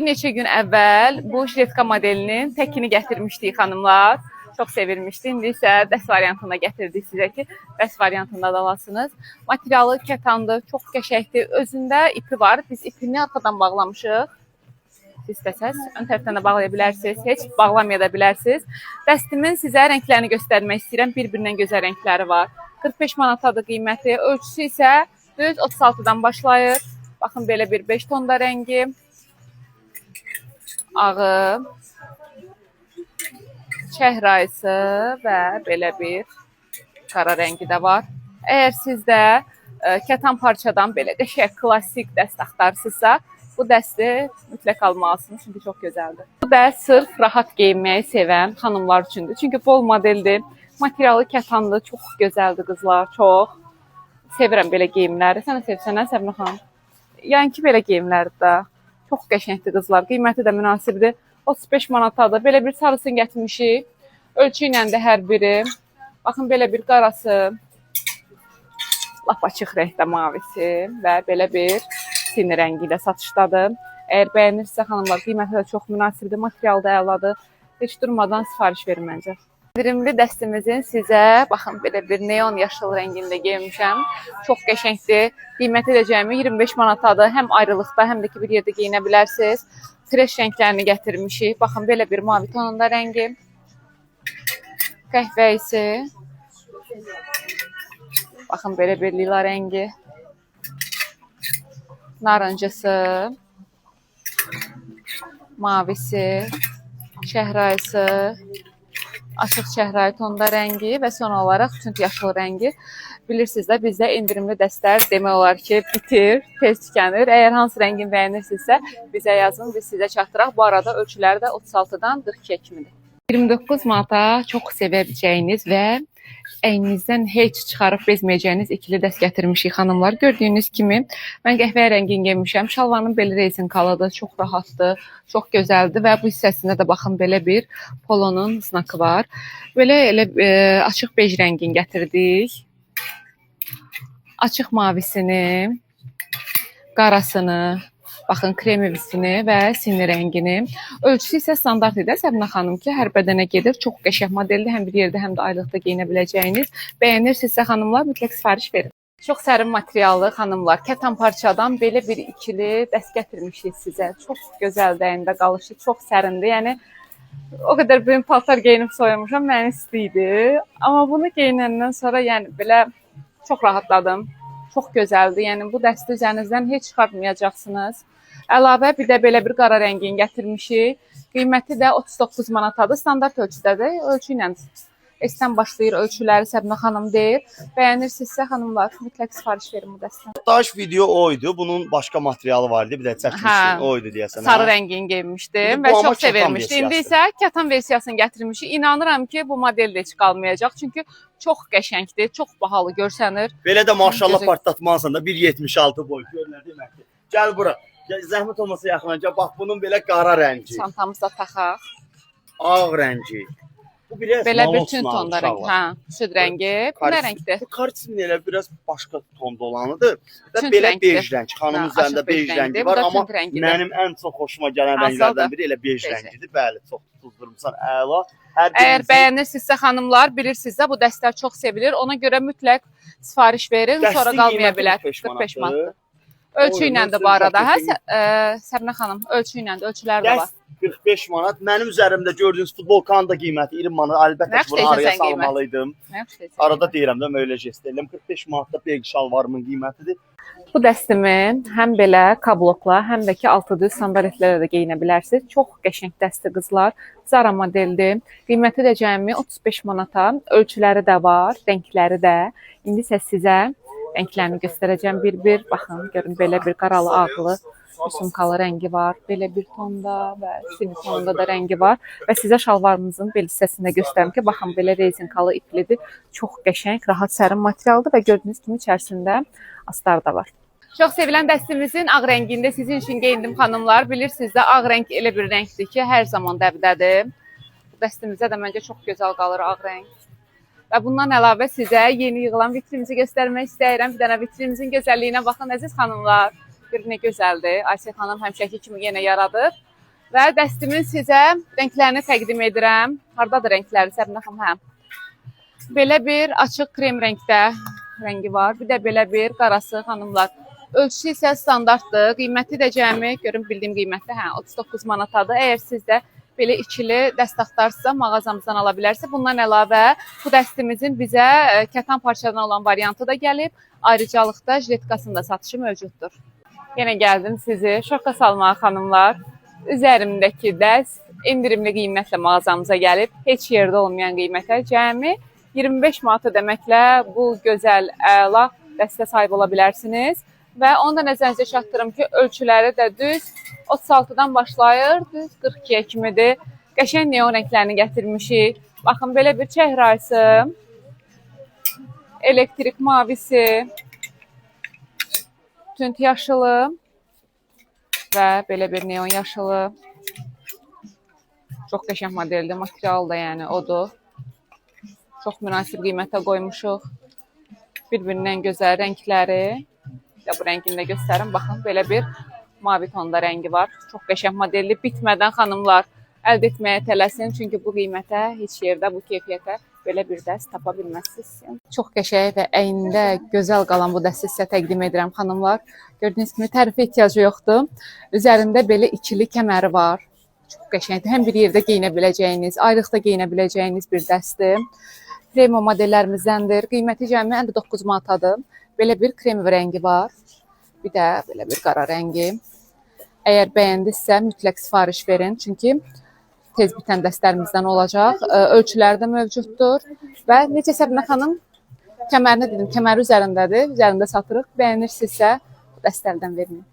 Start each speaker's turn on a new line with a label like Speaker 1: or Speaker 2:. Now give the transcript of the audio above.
Speaker 1: Bir neçə gün əvvəl bu jiletka modelinin təkini gətirmişdik xanımlar. Çox sevirmişdi. İndi isə dəst variantına gətirdik sizə ki, dəst variantında da alasınız. Materialı kətandır, çox qəşəngdir. Özündə ipi var. Biz ipini arxadan bağlamışıq. Siz istəsəz, ön tərəfdən də bağlaya bilərsiniz. Heç bağlamaya da bilərsiniz. Dəstimin sizə rənglərini göstərmək istəyirəm. Bir-birindən gözəl rəngləri var. 45 manatadır qiyməti. Ölçüsü isə düz 36-dan başlayır. Baxın, belə bir 5 tonda rəngi. Ağı, çəhrayısı və belə bir qara rəngi də var. Əgər sizdə kətan parçadan belə qəşəng klassik dəst axtarırsınızsa, bu dəsti mütləq almalısınız, çünki çox gözəldir. Bu da sırf rahat geyinməyi sevən xanımlar üçündür. Çünki bol modeldir, materialı kətandır, çox gözəldir qızlar, çox. Sevirəm belə geyimləri. Sən də sevsən, Səbinə xanım? Yəni ki, belə geyimlərdir də. Çox qəşəngdir qızlar. Qiyməti də münasibdir. 35 manatadır. Belə bir sarısını gətirmişik. Ölçü ilə də hər biri. Baxın, belə bir qarası. Lap açıq rəngdə mavisi və belə bir sini rəngi ilə satışdadır. Əgər bəyənirsə xanımlar, qiyməti də çox münasibdir. Material da əladır. Heç durmadan sifariş verin məncə. İndirimli dəstimizin sizə, baxın, belə bir neon yaşıl rəngində geyinmişəm. Çox qəşəngdir. Qiyməti də cəmi 25 manatadır. Həm ayrılıqda, həm də ki, bir yerdə geyinə bilərsiniz. Treş rənglərini gətirmişik. Baxın, belə bir mavi tonunda rəngi. Qəhvəyisi. Baxın, belə bir lila rəngi. Narıncısı. Mavisi. Şəhrayısı. Açıq çəhrayı tonda rəngi və son olaraq tünd yaşıl rəngi. Bilirsiniz də, bizdə endirimli dəstlər demək olar ki, bitir, tez tükənir. Əgər hansı rəngin bəyənirsinizsə, bizə yazın, biz sizə çatdıraq. Bu arada ölçüləri də 36-dan 42-yə kimidir. 29 manata çox sevəcəyiniz və əyninizdən heç çıxarıb bezməyəcəyiniz ikili dəst gətirmişik xanımlar. Gördüyünüz kimi mən qəhvə rəngini geymişəm. Şalvarın beli rezinkalıdır, çox rahatdır, çox gözəldir və bu hissəsində də baxın, belə bir polonun znakı var. Belə açıq bej rəngini gətirdik. Açıq mavisini, qarasını, baxın, kremevisini və sini rəngini. Ölçüsü isə standart edir Səbinə xanım ki, hər bədənə gedir. Çox qəşəng modeldir, həm bir yerdə, həm də aylıqda geyinə biləcəyiniz. Bəyənirsinizsə xanımlar, mütləq sifariş verin. Çox sərin materiallı xanımlar, kətan parçadan belə bir ikili dəst gətirmişik sizə. Çox gözəl dəyində qalışı, çox sərindir. Yəni, o qədər böyük paltar geyinib soyunmuşam, mənə isti idi. Amma bunu geyinəndən sonra, yəni, belə çox rahatladım. Çox gözəldir. Yəni, bu dəsti üzərinizdən heç çıxartmayacaqsınız. Əlavə bir də belə bir qara rəngini gətirmişik. Qiyməti də 39 manatadır. Standart ölçüdədir. Ölçü ilə S-dən başlayır ölçüləri Səbinə xanım deyir. Bəyənirsinizsə xanımlar, mütləq sifariş verin bu dəstdən.
Speaker 2: Daş video oydu. Bunun başqa materialı vardı. Bir də çəkmişdim. Oydu deyəsən.
Speaker 1: Sarı rəngini geymişdim və çox sevirmişdim. İndi isə kətan versiyasını gətirmişik. İnanıram ki, bu model də heç qalmayacaq. Çünki çox qəşəngdir, çox bahalı görsənir.
Speaker 2: Belə də maşallah partlatmasan da 1.76 boy görünür deməkdir. Gəl bura. Zəhmət olmasa yaxına gəl. Bax, bunun belə qara rəngi.
Speaker 1: Çantamızda taxaq.
Speaker 2: Ağ rəngi. Bu
Speaker 1: belə bir tünd tonda rəng. Hə, süd rəngi. Bu nə rəngdir?
Speaker 2: Bu kartsin elə biraz başqa tonda olanıdır. Və belə bej rəng. Xanımın üzərində bej rəngi var, amma mənim ən çox xoşuma gələn rənglərdən biri elə bej rəngidir. Bəli, çox tutuzdurmusan. Əla.
Speaker 1: Əgər bəyənirsinizsə xanımlar, bilirsiniz də bu dəstlər çox sevilir. Ona görə mütləq sifariş verin, sonra qalmaya bilər. 45 manatdır. Ölçü iləndir bu arada. Hə, Səbinə xanım, ölçü iləndir, ölçülər də var.
Speaker 2: 45 manat. Mənim üzərimdə gördüyünüz futbolkanın da qiyməti 20 manat. Əlbəttə ki, bunu araya salmalıydım. Arada deyirəm də, elə jest edirəm. 45 manatda bel şalvarımın qiymətidir.
Speaker 1: Bu dəstimi həm belə kablokla, həm də ki, altı düz sandaletlərlə də geyinə bilərsiniz. Çox qəşəng dəsti qızlar. Zara modeldir. Qiyməti də cəmi 35 manata. Ölçüləri də var, rəngləri də. İndi isə sizə rənglərini göstərəcəm bir-bir. Baxın, görün, belə bir qaralı ağlı, üsümkalı rəngi var. Belə bir tonda və sini tonunda da rəngi var. Və sizə şalvarımızın bel hissəsində göstərim ki, baxın, belə rezinkalı iplidir. Çox qəşəng, rahat sərin materialdır və gördüyünüz kimi içərisində astar da var. Çox sevilən dəstimizin ağ rəngində sizin üçün geyindim xanımlar. Bilirsiniz də, ağ rəng elə bir rəngdir ki, hər zaman dəbdədir. Bu dəstimizdə də məncə çox gözəl qalır ağ rəng. Və bundan əlavə sizə yeni yığılan vitrinimizi göstərmək istəyirəm. Bir dənə vitrinimizin gözəlliyinə baxın, əziz xanımlar. Görün, nə gözəldir. Aysel xanım həmişəki kimi yenə yaradır. Və dəstimin sizə rənglərini təqdim edirəm. Hardadır rəngləri Səbinə xanım? Hə. Belə bir açıq krem rəngdə rəngi var. Bir də belə bir qarası xanımlar. Ölçüsü isə standartdır. Qiyməti də cəmi, görün bildiyim qiymətdə, hə, 39 manatadır. Əgər sizdə belə ikili dəst axtarsınızsa mağazamızdan ala bilərsiniz. Bundan əlavə bu dəstimizin bizə kətan parçadan olan variantı da gəlib. Ayrıcalıqda jiletkasında satışı mövcuddur. Yenə gəldim sizi şoka salmağa xanımlar. Üzərimdəki dəst endirimli qiymətlə mağazamıza gəlib. Heç yerdə olmayan qiymətə cəmi 25 manat deməklə bu gözəl, əla dəstə sahib ola bilərsiniz. Və onu da nəzərinizə çatdırım ki, ölçüləri də düz 36-dan başlayır, düz 42-yə kimidir. Qəşəng neon rənglərini gətirmişik. Baxın, belə bir çəhrayısı, elektrik mavisi, tünd yaşılı və belə bir neon yaşılı. Çox qəşəng modeldir, material da yəni odur. Çox münasib qiymətə qoymuşuq. Bir-birindən gözəl rəngləri. Bu rəngini də göstərim. Baxın, belə bir mavi tonda rəngi var. Çox qəşəng modelli. Bitmədən xanımlar əldə etməyə tələsin. Çünki bu qiymətə heç yerdə, bu keyfiyyətə belə bir dəst tapa bilməzsiniz. Çox qəşəng və əynində gözəl qalan bu dəsti sizə təqdim edirəm xanımlar. Gördüyünüz kimi tərifə ehtiyacı yoxdur. Üzərində belə ikili kəməri var. Çox qəşəngdir. Həm bir yerdə geyinə biləcəyiniz, ayrıqda geyinə biləcəyiniz bir dəstdir. Premo modellərimizdəndir. Qiyməti cəmi 59 manatadır. Belə bir krem rəngi var. Bir də belə bir qara rəngi. Əgər bəyəndinizsə mütləq sifariş verin. Çünki tez bitən dəstlərimizdən olacaq. Ölçüləri də mövcuddur. Və necə Səbinə xanım kəmərini dedim, kəməri üzərindədir. Üzərində satırıq. Bəyənirsinizsə dəstlərdən verməyin.